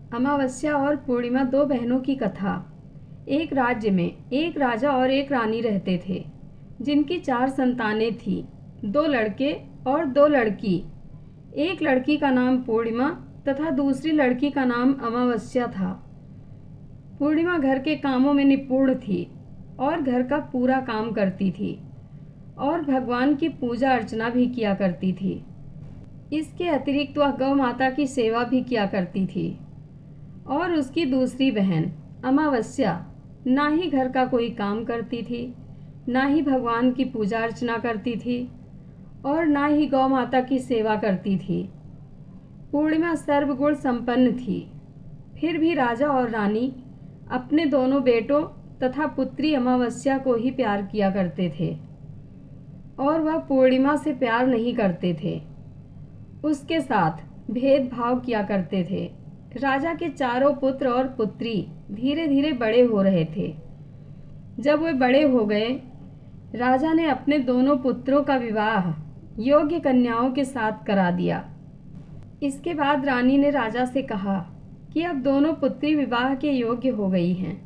अमावस्या और पूर्णिमा दो बहनों की कथा। एक राज्य में एक राजा और एक रानी रहते थे, जिनकी 4 संतानें थीं, 2 लड़के और 2 लड़की। एक लड़की का नाम पूर्णिमा तथा दूसरी लड़की का नाम अमावस्या था। पूर्णिमा घर के कामों में निपुण थी और घर का पूरा काम करती थी और भगवान की पूजा अर्चना भी किया करती थी। इसके अतिरिक्त वह गौ माता की सेवा भी किया करती थी। और उसकी दूसरी बहन अमावस्या ना ही घर का कोई काम करती थी, ना ही भगवान की पूजा अर्चना करती थी और ना ही गौ माता की सेवा करती थी। पूर्णिमा सर्वगुण संपन्न थी। फिर भी राजा और रानी अपने दोनों बेटों तथा पुत्री अमावस्या को ही प्यार किया करते थे और वह पूर्णिमा से प्यार नहीं करते थे। उसके साथ भेदभाव किया करते थे। राजा के चारों पुत्र और पुत्री धीरे धीरे बड़े हो रहे थे। जब वे बड़े हो गए, राजा ने अपने दोनों पुत्रों का विवाह योग्य कन्याओं के साथ करा दिया। इसके बाद रानी ने राजा से कहा कि अब दोनों पुत्री विवाह के योग्य हो गई हैं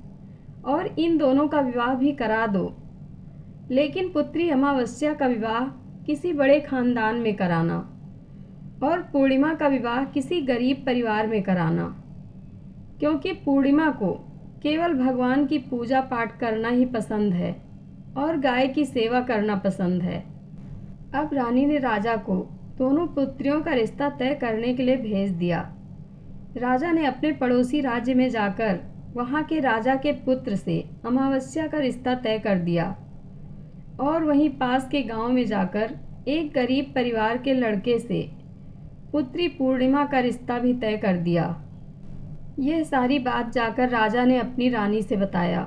और इन दोनों का विवाह भी करा दो, लेकिन पुत्री अमावस्या का विवाह किसी बड़े खानदान में कराना और पूर्णिमा का विवाह किसी गरीब परिवार में कराना, क्योंकि पूर्णिमा को केवल भगवान की पूजा पाठ करना ही पसंद है और गाय की सेवा करना पसंद है। अब रानी ने राजा को दोनों पुत्रियों का रिश्ता तय करने के लिए भेज दिया। राजा ने अपने पड़ोसी राज्य में जाकर वहाँ के राजा के पुत्र से अमावस्या का रिश्ता तय कर दिया और वहीं पास के गांव में जाकर एक गरीब परिवार के लड़के से पुत्री पूर्णिमा का रिश्ता भी तय कर दिया। यह सारी बात जाकर राजा ने अपनी रानी से बताया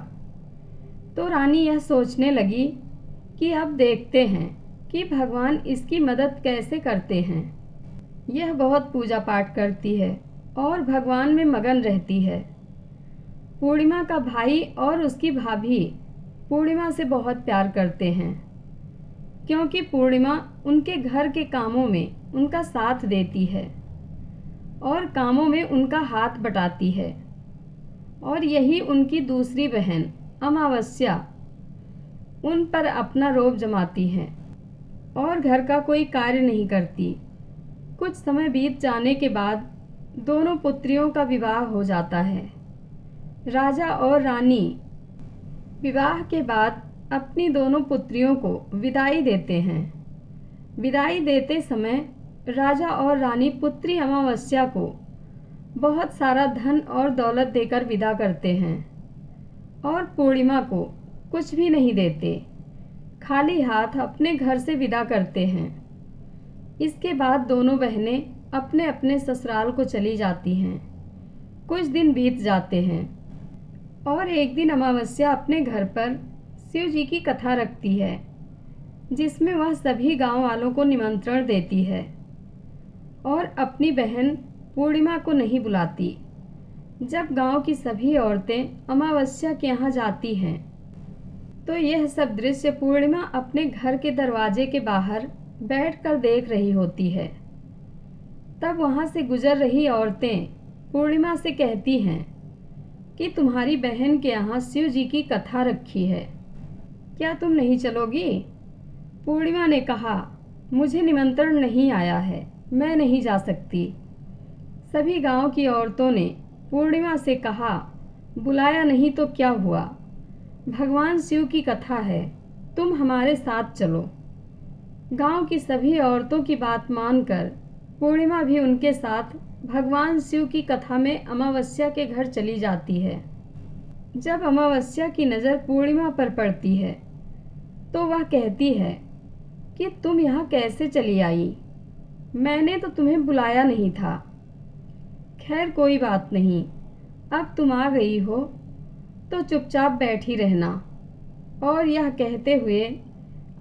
तो रानी यह सोचने लगी कि अब देखते हैं कि भगवान इसकी मदद कैसे करते हैं। यह बहुत पूजा पाठ करती है और भगवान में मगन रहती है। पूर्णिमा का भाई और उसकी भाभी पूर्णिमा से बहुत प्यार करते हैं, क्योंकि पूर्णिमा उनके घर के कामों में उनका साथ देती है और कामों में उनका हाथ बटाती है। और यही उनकी दूसरी बहन अमावस्या उन पर अपना रोब जमाती है और घर का कोई कार्य नहीं करती। कुछ समय बीत जाने के बाद दोनों पुत्रियों का विवाह हो जाता है। राजा और रानी विवाह के बाद अपनी दोनों पुत्रियों को विदाई देते हैं। विदाई देते समय राजा और रानी पुत्री अमावस्या को बहुत सारा धन और दौलत देकर विदा करते हैं और पूर्णिमा को कुछ भी नहीं देते, खाली हाथ अपने घर से विदा करते हैं। इसके बाद दोनों बहनें अपने अपने ससुराल को चली जाती हैं। कुछ दिन बीत जाते हैं और एक दिन अमावस्या अपने घर पर शिव जी की कथा रखती है, जिसमें वह सभी गांव वालों को निमंत्रण देती है और अपनी बहन पूर्णिमा को नहीं बुलाती। जब गांव की सभी औरतें अमावस्या के यहाँ जाती हैं, तो यह सब दृश्य पूर्णिमा अपने घर के दरवाजे के बाहर बैठकर देख रही होती है। तब वहाँ से गुजर रही औरतें पूर्णिमा से कहती हैं कि तुम्हारी बहन के यहाँ शिव जी की कथा रखी है, क्या तुम नहीं चलोगी? पूर्णिमा ने कहा, मुझे निमंत्रण नहीं आया है, मैं नहीं जा सकती। सभी गांव की औरतों ने पूर्णिमा से कहा, बुलाया नहीं तो क्या हुआ, भगवान शिव की कथा है, तुम हमारे साथ चलो। गांव की सभी औरतों की बात मानकर पूर्णिमा भी उनके साथ भगवान शिव की कथा में अमावस्या के घर चली जाती है। जब अमावस्या की नज़र पूर्णिमा पर पड़ती है तो वह कहती है कि तुम यहाँ कैसे चली आई, मैंने तो तुम्हें बुलाया नहीं था। खैर कोई बात नहीं, अब तुम आ गई हो तो चुपचाप बैठी रहना। और यह कहते हुए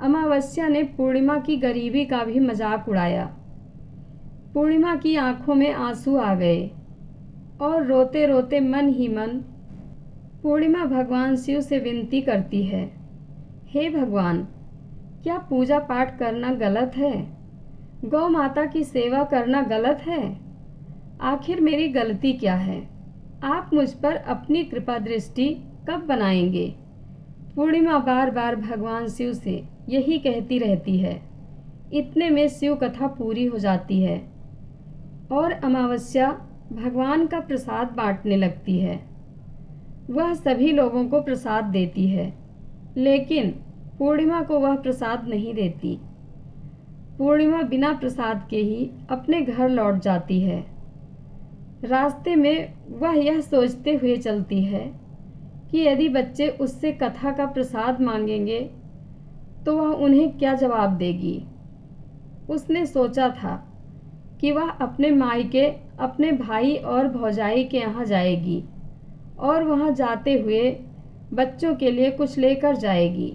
अमावस्या ने पूर्णिमा की गरीबी का भी मजाक उड़ाया। पूर्णिमा की आंखों में आंसू आ गए और रोते रोते मन ही मन पूर्णिमा भगवान शिव से विनती करती है, हे भगवान, क्या पूजा पाठ करना गलत है? गौ माता की सेवा करना गलत है? आखिर मेरी गलती क्या है? आप मुझ पर अपनी कृपा दृष्टि कब बनाएंगे? पूर्णिमा बार बार भगवान शिव से यही कहती रहती है। इतने में शिव कथा पूरी हो जाती है और अमावस्या भगवान का प्रसाद बांटने लगती है। वह सभी लोगों को प्रसाद देती है, लेकिन पूर्णिमा को वह प्रसाद नहीं देती। पूर्णिमा बिना प्रसाद के ही अपने घर लौट जाती है। रास्ते में वह यह सोचते हुए चलती है कि यदि बच्चे उससे कथा का प्रसाद मांगेंगे तो वह उन्हें क्या जवाब देगी। उसने सोचा था कि वह अपने मायके अपने भाई और भौजाई के यहाँ जाएगी और वहाँ जाते हुए बच्चों के लिए कुछ लेकर जाएगी।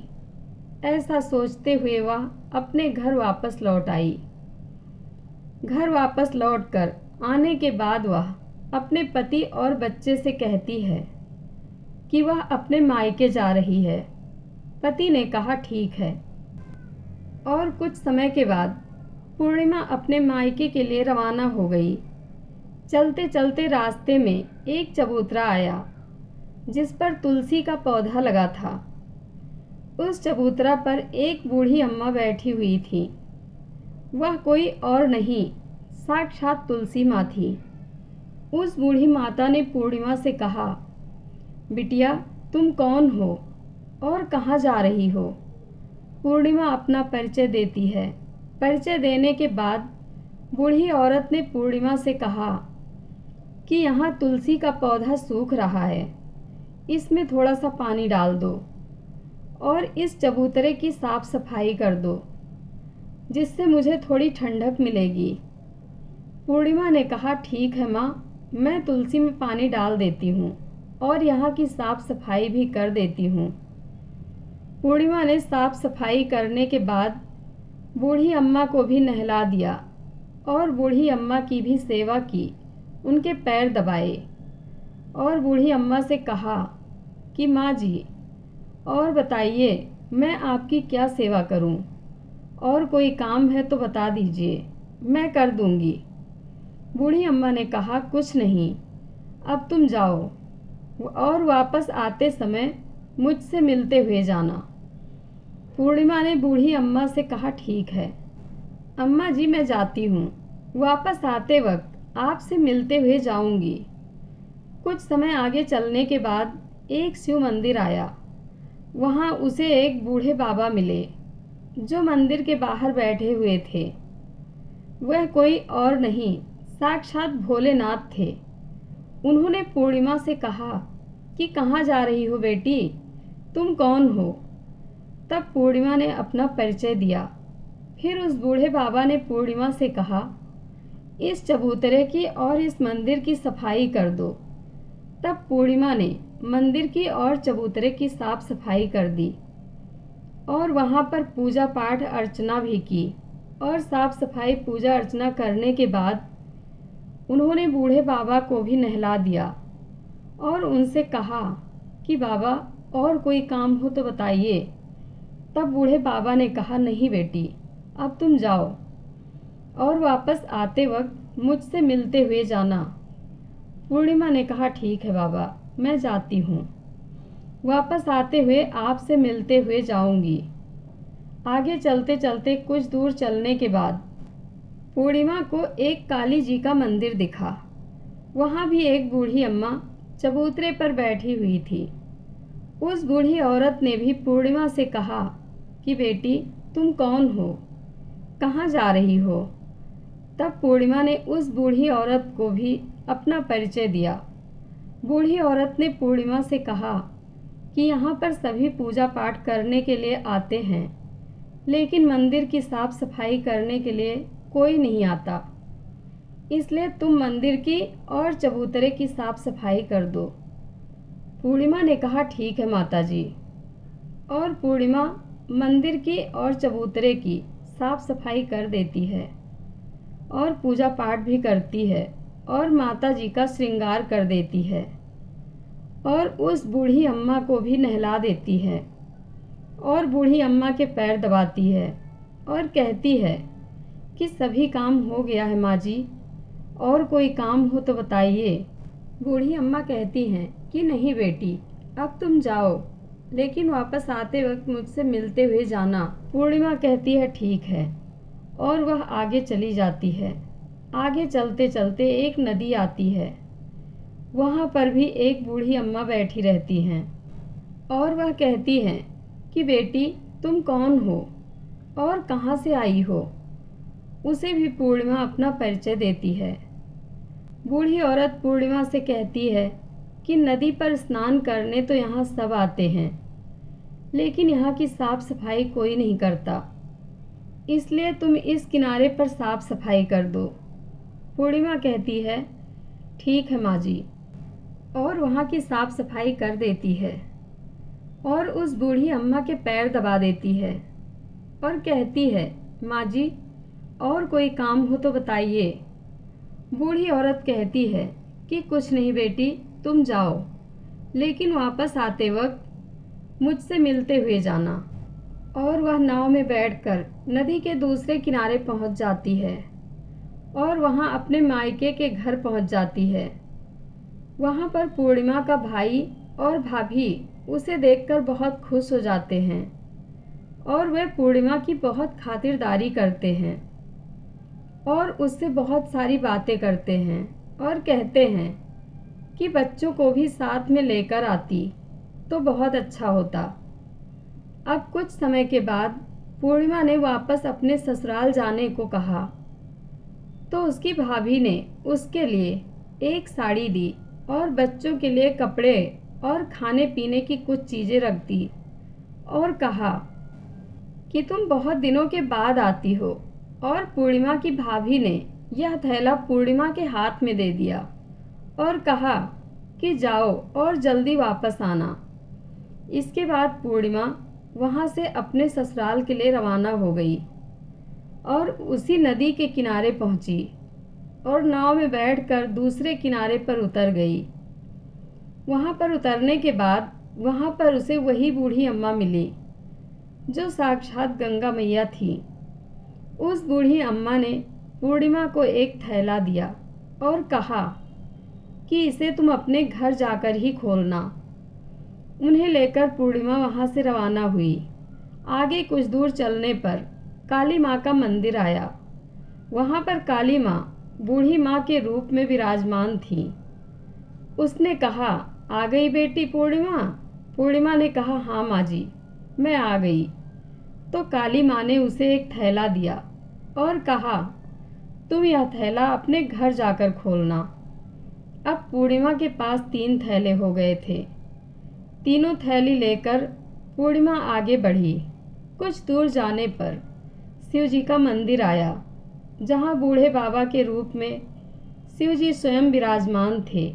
ऐसा सोचते हुए वह अपने घर वापस लौट आई। घर वापस लौटकर आने के बाद वह अपने पति और बच्चे से कहती है कि वह अपने मायके जा रही है। पति ने कहा ठीक है। और कुछ समय के बाद पूर्णिमा अपने मायके के लिए रवाना हो गई। चलते चलते रास्ते में एक चबूतरा आया जिस पर तुलसी का पौधा लगा था। उस चबूतरा पर एक बूढ़ी अम्मा बैठी हुई थी। वह कोई और नहीं, साक्षात तुलसी माँ थी। उस बूढ़ी माता ने पूर्णिमा से कहा, बिटिया तुम कौन हो और कहाँ जा रही हो? पूर्णिमा अपना परिचय देती है। परिचय देने के बाद बूढ़ी औरत ने पूर्णिमा से कहा कि यहाँ तुलसी का पौधा सूख रहा है, इसमें थोड़ा सा पानी डाल दो और इस चबूतरे की साफ सफाई कर दो, जिससे मुझे थोड़ी ठंडक मिलेगी। पूर्णिमा ने कहा ठीक है माँ, मैं तुलसी में पानी डाल देती हूँ और यहाँ की साफ सफाई भी कर देती हूँ। पूर्णिमा ने साफ सफाई करने के बाद बूढ़ी अम्मा को भी नहला दिया और बूढ़ी अम्मा की भी सेवा की, उनके पैर दबाए और बूढ़ी अम्मा से कहा कि माँ जी और बताइए मैं आपकी क्या सेवा करूं? और कोई काम है तो बता दीजिए, मैं कर दूंगी। बूढ़ी अम्मा ने कहा कुछ नहीं, अब तुम जाओ और वापस आते समय मुझसे मिलते हुए जाना। पूर्णिमा ने बूढ़ी अम्मा से कहा ठीक है अम्मा जी, मैं जाती हूँ, वापस आते वक्त आपसे मिलते हुए जाऊंगी। कुछ समय आगे चलने के बाद एक शिव मंदिर आया। वहाँ उसे एक बूढ़े बाबा मिले जो मंदिर के बाहर बैठे हुए थे। वह कोई और नहीं, साक्षात भोलेनाथ थे। उन्होंने पूर्णिमा से कहा कि कहाँ जा रही हो बेटी, तुम कौन हो? तब पूर्णिमा ने अपना परिचय दिया। फिर उस बूढ़े बाबा ने पूर्णिमा से कहा इस चबूतरे की और इस मंदिर की सफाई कर दो। तब पूर्णिमा ने मंदिर की और चबूतरे की साफ सफाई कर दी और वहाँ पर पूजा पाठ अर्चना भी की। और साफ सफाई पूजा अर्चना करने के बाद उन्होंने बूढ़े बाबा को भी नहला दिया और उनसे कहा कि बाबा और कोई काम हो तो बताइए। तब बूढ़े बाबा ने कहा नहीं बेटी, अब तुम जाओ और वापस आते वक्त मुझसे मिलते हुए जाना। पूर्णिमा ने कहा ठीक है बाबा, मैं जाती हूँ, वापस आते हुए आपसे मिलते हुए जाऊंगी। आगे चलते चलते कुछ दूर चलने के बाद पूर्णिमा को एक काली जी का मंदिर दिखा। वहाँ भी एक बूढ़ी अम्मा चबूतरे पर बैठी हुई थी। उस बूढ़ी औरत ने भी पूर्णिमा से कहा कि बेटी तुम कौन हो, कहाँ जा रही हो? तब पूर्णिमा ने उस बूढ़ी औरत को भी अपना परिचय दिया। बूढ़ी औरत ने पूर्णिमा से कहा कि यहाँ पर सभी पूजा पाठ करने के लिए आते हैं, लेकिन मंदिर की साफ सफाई करने के लिए कोई नहीं आता, इसलिए तुम मंदिर की और चबूतरे की साफ सफाई कर दो। पूर्णिमा ने कहा ठीक है माता जी। और पूर्णिमा मंदिर की और चबूतरे की साफ सफाई कर देती है और पूजा पाठ भी करती है और माता जी का श्रृंगार कर देती है और उस बूढ़ी अम्मा को भी नहला देती है और बूढ़ी अम्मा के पैर दबाती है और कहती है कि सभी काम हो गया है माँ जी, और कोई काम हो तो बताइए, बूढ़ी अम्मा कहती हैं कि नहीं बेटी, अब तुम जाओ, लेकिन वापस आते वक्त मुझसे मिलते हुए जाना। पूर्णिमा कहती है ठीक है, और वह आगे चली जाती है। आगे चलते चलते एक नदी आती है। वहाँ पर भी एक बूढ़ी अम्मा बैठी रहती हैं और वह कहती हैं कि बेटी, तुम कौन हो और कहाँ से आई हो। उसे भी पूर्णिमा अपना परिचय देती है। बूढ़ी औरत पूर्णिमा से कहती है कि नदी पर स्नान करने तो यहाँ सब आते हैं, लेकिन यहाँ की साफ सफाई कोई नहीं करता, इसलिए तुम इस किनारे पर साफ सफाई कर दो। पूर्णिमा कहती है ठीक है माँ जी, और वहाँ की साफ सफाई कर देती है और उस बूढ़ी अम्मा के पैर दबा देती है और कहती है माँ जी, और कोई काम हो तो बताइए। बूढ़ी औरत कहती है कि कुछ नहीं बेटी, तुम जाओ, लेकिन वापस आते वक्त मुझसे मिलते हुए जाना। और वह नाव में बैठकर नदी के दूसरे किनारे पहुंच जाती है और वहां अपने मायके के घर पहुंच जाती है। वहां पर पूर्णिमा का भाई और भाभी उसे देखकर बहुत खुश हो जाते हैं और वे पूर्णिमा की बहुत खातिरदारी करते हैं और उससे बहुत सारी बातें करते हैं और कहते हैं कि बच्चों को भी साथ में लेकर आती तो बहुत अच्छा होता। अब कुछ समय के बाद पूर्णिमा ने वापस अपने ससुराल जाने को कहा, तो उसकी भाभी ने उसके लिए एक साड़ी दी और बच्चों के लिए कपड़े और खाने पीने की कुछ चीज़ें रख दी और कहा कि तुम बहुत दिनों के बाद आती हो। और पूर्णिमा की भाभी ने यह थैला पूर्णिमा के हाथ में दे दिया और कहा कि जाओ और जल्दी वापस आना। इसके बाद पूर्णिमा वहाँ से अपने ससुराल के लिए रवाना हो गई और उसी नदी के किनारे पहुँची और नाव में बैठकर दूसरे किनारे पर उतर गई। वहाँ पर उतरने के बाद वहाँ पर उसे वही बूढ़ी अम्मा मिली जो साक्षात गंगा मैया थी। उस बूढ़ी अम्मा ने पूर्णिमा को एक थैला दिया और कहा कि इसे तुम अपने घर जाकर ही खोलना। उन्हें लेकर पूर्णिमा वहाँ से रवाना हुई। आगे कुछ दूर चलने पर काली माँ का मंदिर आया। वहाँ पर काली माँ बूढ़ी माँ के रूप में विराजमान थी। उसने कहा, आ गई बेटी पूर्णिमा। पूर्णिमा ने कहा, हाँ माँ जी, मैं आ गई। तो काली माँ ने उसे एक थैला दिया और कहा, तुम यह थैला अपने घर जाकर खोलना। अब पूर्णिमा के पास 3 थैले हो गए थे। तीनों थैली लेकर पूर्णिमा आगे बढ़ी। कुछ दूर जाने पर शिव जी का मंदिर आया, जहाँ बूढ़े बाबा के रूप में शिव जी स्वयं विराजमान थे।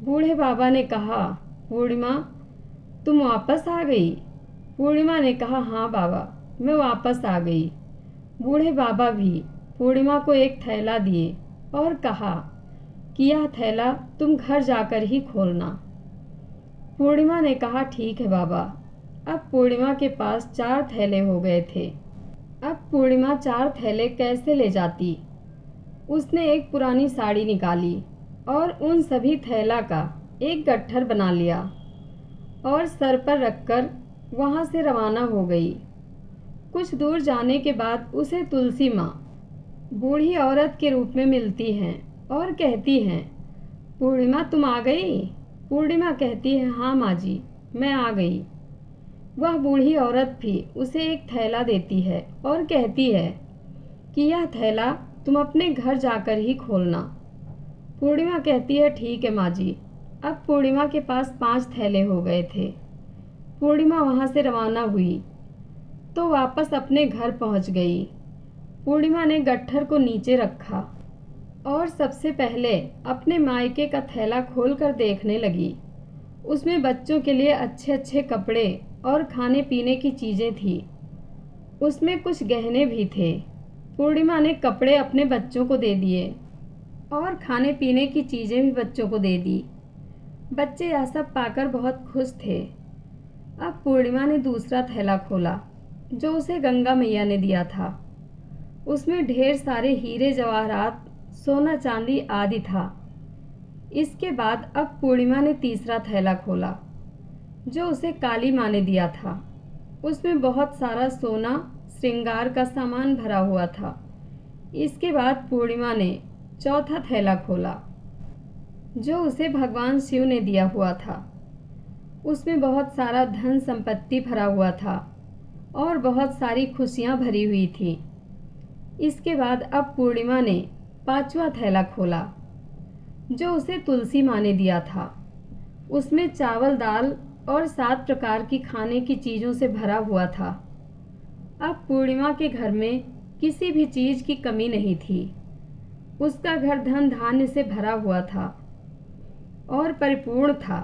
बूढ़े बाबा ने कहा, पूर्णिमा, तुम वापस आ गई। पूर्णिमा ने कहा, हाँ बाबा, मैं वापस आ गई। बूढ़े बाबा भी पूर्णिमा को एक थैला दिए और कहा कि यह थैला तुम घर जाकर ही खोलना। पूर्णिमा ने कहा, ठीक है बाबा। अब पूर्णिमा के पास 4 थैले हो गए थे। अब पूर्णिमा 4 थैले कैसे ले जाती। उसने एक पुरानी साड़ी निकाली और उन सभी थैला का एक गट्ठर बना लिया और सर पर रखकर वहाँ से रवाना हो गई। कुछ दूर जाने के बाद उसे तुलसी माँ बूढ़ी औरत के रूप में मिलती हैं और कहती हैं, पूर्णिमा तुम आ गई। पूर्णिमा कहती है, हाँ माँ जी, मैं आ गई। वह बूढ़ी औरत भी उसे एक थैला देती है और कहती है कि यह थैला तुम अपने घर जाकर ही खोलना। पूर्णिमा कहती है, ठीक है माँ जी। अब पूर्णिमा के पास 5 थैले हो गए थे। पूर्णिमा वहाँ से रवाना हुई तो वापस अपने घर पहुँच गई। पूर्णिमा ने गट्ठर को नीचे रखा और सबसे पहले अपने मायके का थैला खोलकर देखने लगी। उसमें बच्चों के लिए अच्छे अच्छे कपड़े और खाने पीने की चीज़ें थी। उसमें कुछ गहने भी थे। पूर्णिमा ने कपड़े अपने बच्चों को दे दिए और खाने पीने की चीज़ें भी बच्चों को दे दी। बच्चे यह सब पाकर बहुत खुश थे। अब पूर्णिमा ने दूसरा थैला खोला जो उसे गंगा मैया ने दिया था। उसमें ढेर सारे हीरे जवाहरात, सोना चांदी आदि था। इसके बाद अब पूर्णिमा ने तीसरा थैला खोला जो उसे काली माँ ने दिया था। उसमें बहुत सारा सोना श्रृंगार का सामान भरा हुआ था। इसके बाद पूर्णिमा ने चौथा थैला खोला जो उसे भगवान शिव ने दिया हुआ था। उसमें बहुत सारा धन संपत्ति भरा हुआ था और बहुत सारी खुशियाँ भरी हुई थी। इसके बाद अब पूर्णिमा ने पांचवा थैला खोला जो उसे तुलसी माँ ने दिया था। उसमें चावल, दाल और 7 प्रकार की खाने की चीज़ों से भरा हुआ था। अब पूर्णिमा के घर में किसी भी चीज़ की कमी नहीं थी। उसका घर धन धान्य से भरा हुआ था और परिपूर्ण था।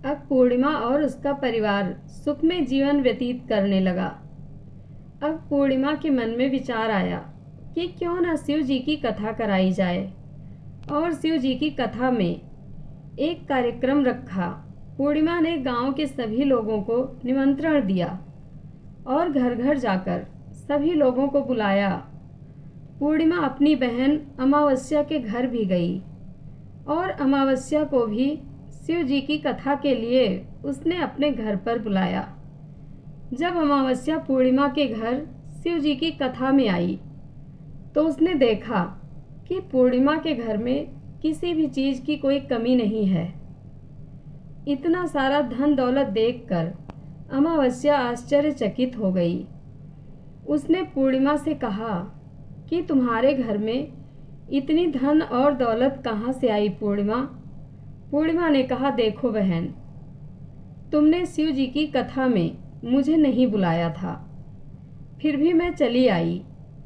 अब पूर्णिमा और उसका परिवार सुख में जीवन व्यतीत करने लगा। अब पूर्णिमा के मन में विचार आया कि क्यों न शिव जी की कथा कराई जाए और शिव जी की कथा में एक कार्यक्रम रखा। पूर्णिमा ने गांव के सभी लोगों को निमंत्रण दिया और घर घर जाकर सभी लोगों को बुलाया। पूर्णिमा अपनी बहन अमावस्या के घर भी गई और अमावस्या को भी शिव जी की कथा के लिए उसने अपने घर पर बुलाया। जब अमावस्या पूर्णिमा के घर शिव जी की कथा में आई तो उसने देखा कि पूर्णिमा के घर में किसी भी चीज़ की कोई कमी नहीं है। इतना सारा धन दौलत देखकर अमावस्या आश्चर्यचकित हो गई। उसने पूर्णिमा से कहा कि तुम्हारे घर में इतनी धन और दौलत कहाँ से आई पूर्णिमा? पूर्णिमा ने कहा, देखो बहन, तुमने शिव जी की कथा में मुझे नहीं बुलाया था, फिर भी मैं चली आई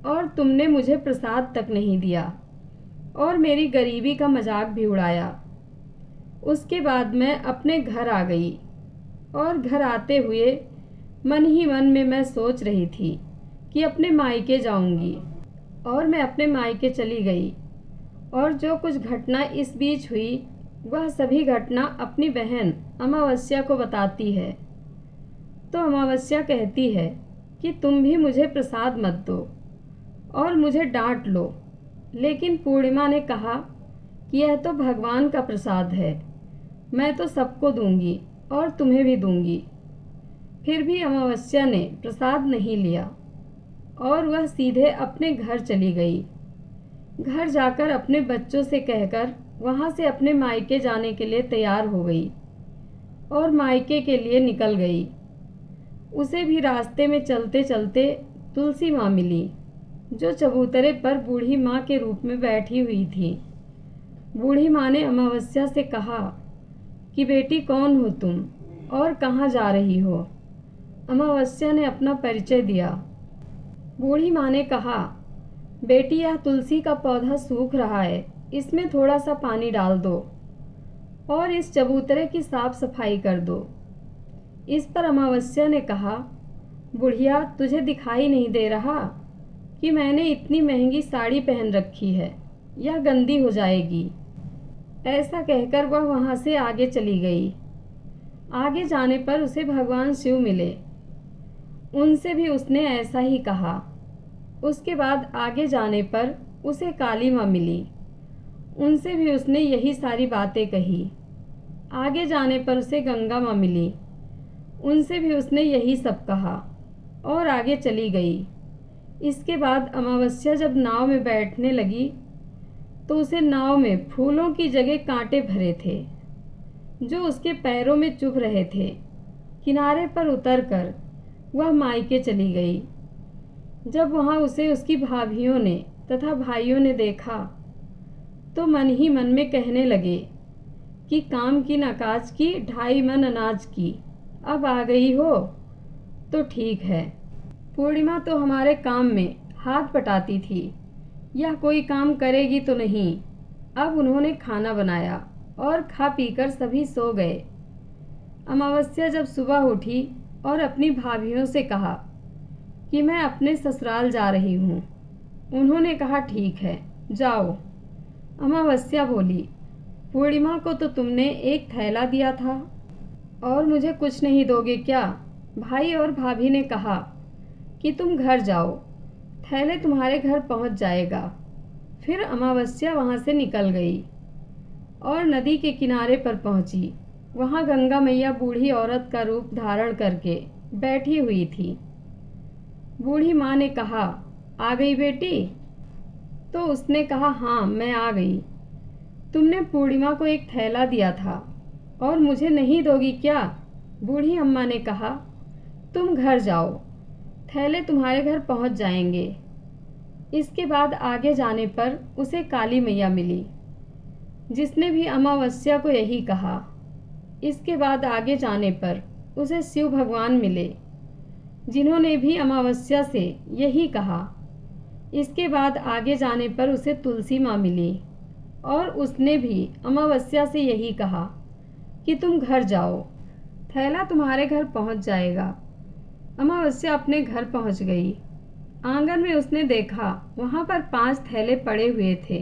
और तुमने मुझे प्रसाद तक नहीं दिया और मेरी गरीबी का मजाक भी उड़ाया। उसके बाद मैं अपने घर आ गई और घर आते हुए मन ही मन में मैं सोच रही थी कि अपने मायके जाऊंगी और मैं अपने मायके चली गई और जो कुछ घटना इस बीच हुई वह सभी घटना अपनी बहन अमावस्या को बताती है। तो अमावस्या कहती है कि तुम भी मुझे प्रसाद मत दो और मुझे डांट लो, लेकिन पूर्णिमा ने कहा कि यह तो भगवान का प्रसाद है, मैं तो सबको दूंगी और तुम्हें भी दूंगी। फिर भी अमावस्या ने प्रसाद नहीं लिया और वह सीधे अपने घर चली गई। घर जाकर अपने बच्चों से कहकर वहाँ से अपने मायके जाने के लिए तैयार हो गई और मायके के लिए निकल गई। उसे भी रास्ते में चलते चलते तुलसी माँ मिली जो चबूतरे पर बूढ़ी माँ के रूप में बैठी हुई थी। बूढ़ी माँ ने अमावस्या से कहा कि बेटी, कौन हो तुम और कहाँ जा रही हो? अमावस्या ने अपना परिचय दिया। बूढ़ी माँ ने कहा, बेटी, यह तुलसी का पौधा सूख रहा है, इसमें थोड़ा सा पानी डाल दो और इस चबूतरे की साफ सफाई कर दो। इस पर अमावस्या ने कहा, बुढ़िया, तुझे दिखाई नहीं दे रहा कि मैंने इतनी महंगी साड़ी पहन रखी है, यह गंदी हो जाएगी। ऐसा कहकर वह वहाँ से आगे चली गई। आगे जाने पर उसे भगवान शिव मिले। उनसे भी उसने ऐसा ही कहा। उसके बाद आगे जाने पर उसे काली माँ मिली। उनसे भी उसने यही सारी बातें कही। आगे जाने पर उसे गंगा माँ मिली। उनसे भी उसने यही सब कहा और आगे चली गई। इसके बाद अमावस्या जब नाव में बैठने लगी तो उसे नाव में फूलों की जगह कांटे भरे थे जो उसके पैरों में चुभ रहे थे। किनारे पर उतरकर वह मायके चली गई। जब वहाँ उसे उसकी भाभियों ने तथा भाइयों ने देखा तो मन ही मन में कहने लगे कि काम की न काज की, 2.5 मन अनाज की, अब आ गई हो तो ठीक है। पूर्णिमा तो हमारे काम में हाथ बटाती थी, यह कोई काम करेगी तो नहीं। अब उन्होंने खाना बनाया और खा पीकर सभी सो गए। अमावस्या जब सुबह उठी और अपनी भाभियों से कहा कि मैं अपने ससुराल जा रही हूँ। उन्होंने कहा, ठीक है, जाओ। अमावस्या बोली, पूर्णिमा को तो तुमने एक थैला दिया था और मुझे कुछ नहीं दोगे क्या? भाई और भाभी ने कहा कि तुम घर जाओ, थैले तुम्हारे घर पहुंच जाएगा। फिर अमावस्या वहां से निकल गई। और नदी के किनारे पर पहुंची। वहां गंगा मैया बूढ़ी औरत का रूप धारण करके बैठी हुई थी। बूढ़ी माँ ने कहा, आ गई बेटी? तो उसने कहा, हाँ मैं आ गई। तुमने पूर्णिमा को एक थैला दिया था और मुझे नहीं दोगी क्या? बूढ़ी अम्मा ने कहा, तुम घर जाओ, थैले तुम्हारे घर पहुंच जाएंगे। इसके बाद आगे जाने पर उसे काली मैया मिली, जिसने भी अमावस्या को यही कहा। इसके बाद आगे जाने पर उसे शिव भगवान मिले, जिन्होंने भी अमावस्या से यही कहा। इसके बाद आगे जाने पर उसे तुलसी माँ मिली और उसने भी अमावस्या से यही कहा कि तुम घर जाओ, थैला तुम्हारे घर पहुंच जाएगा। अमावस्या अपने घर पहुंच गई। आंगन में उसने देखा, वहां पर 5 थैले पड़े हुए थे।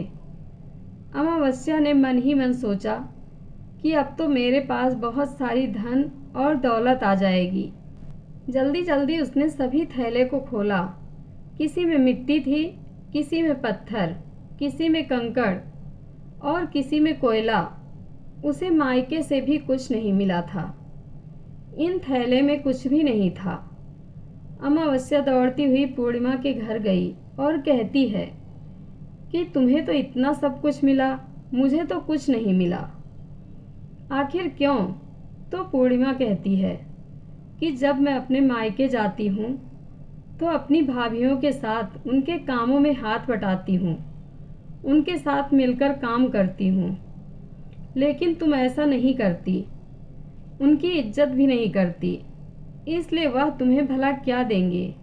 अमावस्या ने मन ही मन सोचा कि अब तो मेरे पास बहुत सारी धन और दौलत आ जाएगी। जल्दी जल्दी उसने सभी थैले को खोला। किसी में मिट्टी थी, किसी में पत्थर, किसी में कंकड़ और किसी में कोयला। उसे मायके से भी कुछ नहीं मिला था। इन थैले में कुछ भी नहीं था। अमावस्या दौड़ती हुई पूर्णिमा के घर गई और कहती है कि तुम्हें तो इतना सब कुछ मिला, मुझे तो कुछ नहीं मिला। आखिर क्यों? तो पूर्णिमा कहती है कि जब मैं अपने मायके जाती हूँ तो अपनी भाभियों के साथ उनके कामों में हाथ बटाती हूँ, उनके साथ मिलकर काम करती हूँ। लेकिन तुम ऐसा नहीं करती, उनकी इज्जत भी नहीं करती, इसलिए वह तुम्हें भला क्या देंगे।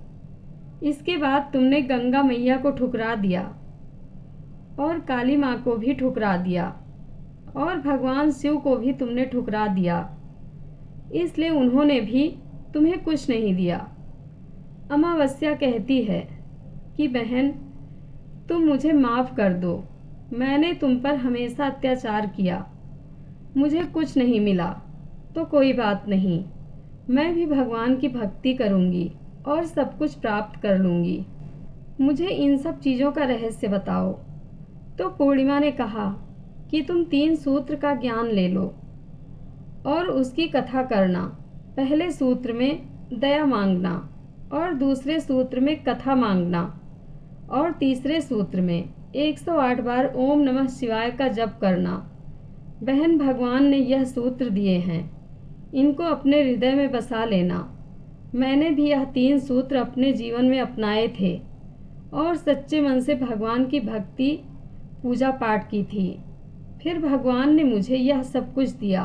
इसके बाद तुमने गंगा मैया को ठुकरा दिया और काली माँ को भी ठुकरा दिया और भगवान शिव को भी तुमने ठुकरा दिया, इसलिए उन्होंने भी तुम्हें कुछ नहीं दिया। अमावस्या कहती है कि बहन, तुम मुझे माफ़ कर दो, मैंने तुम पर हमेशा अत्याचार किया, मुझे कुछ नहीं मिला तो कोई बात नहीं, मैं भी भगवान की भक्ति करूँगी और सब कुछ प्राप्त कर लूँगी। मुझे इन सब चीज़ों का रहस्य बताओ। तो पूर्णिमा ने कहा कि तुम 3 सूत्र का ज्ञान ले लो और उसकी कथा करना। पहले सूत्र में दया मांगना और दूसरे सूत्र में कथा मांगना और तीसरे सूत्र में 108 बार ओम नमः शिवाय का जप करना। बहन, भगवान ने यह सूत्र दिए हैं, इनको अपने हृदय में बसा लेना। मैंने भी यह 3 सूत्र अपने जीवन में अपनाए थे और सच्चे मन से भगवान की भक्ति पूजा पाठ की थी। फिर भगवान ने मुझे यह सब कुछ दिया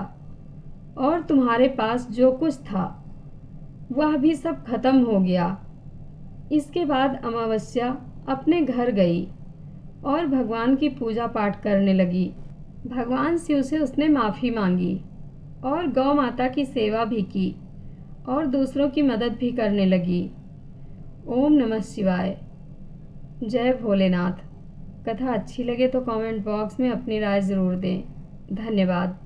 और तुम्हारे पास जो कुछ था वह भी सब खत्म हो गया। इसके बाद अमावस्या अपने घर गई और भगवान की पूजा पाठ करने लगी। भगवान शिव से उसने माफ़ी मांगी और गौ माता की सेवा भी की और दूसरों की मदद भी करने लगी। ओम नमः शिवाय। जय भोलेनाथ। कथा अच्छी लगे तो कमेंट बॉक्स में अपनी राय ज़रूर दें। धन्यवाद।